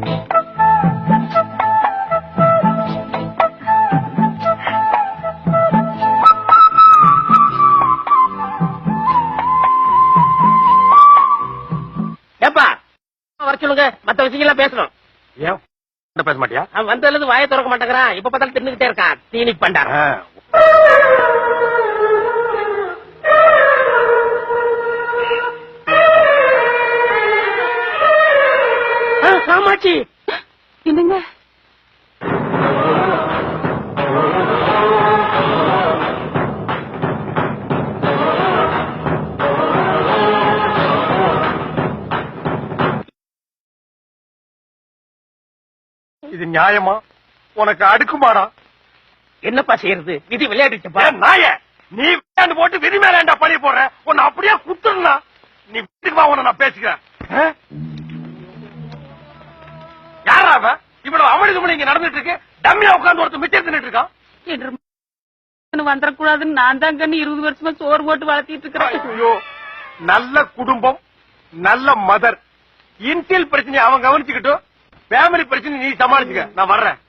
ஏப்பா வர சொல்லுங்க, மத்த விஷயங்கள்லாம் பேசணும். ஏன் பேச மாட்டியா? அவன் வந்ததுல வாயை திறக்க மாட்டேங்கிறான். இப்ப பார்த்தாலும் தின்னுகிட்டே இருக்கான். தீனி பண்டார். காமாட்சி என்னங்க இது நியாயமா? உனக்கு அடுக்குமாடா? என்னப்பா செய்யறது? விதி விளையாடுச்சப்பா. நாய நீ விளையாண்டு போட்டு விதி மேல பழி போடுற. உன்னை அப்படியே குத்துறா. நீ வீட்டுக்கு வா, உன்னை நான் பேசிக்கிறேன். யாரா அவன்? இவ்வளவு அமளிதுமணி இங்க நடந்துட்டு இருக்கு. டம்மியா உட்கார்ந்து ஒருத்தர் மிச்சம் தின்னுட்டு இருக்கான். வந்துடக்கூடாதுன்னு நான் தான் கண்ணு 20 வருஷமா சோறு போட்டு வளர்த்திட்டு இருக்கிறேன். ஐயோ, நல்ல குடும்பம், நல்ல மதர். இன்சியல் பிரச்சனை அவன் கவனிச்சுக்கிட்டும், ஃபேமிலி பிரச்சனை நீ சமாளிச்சுக்க. நான் வர்றேன்.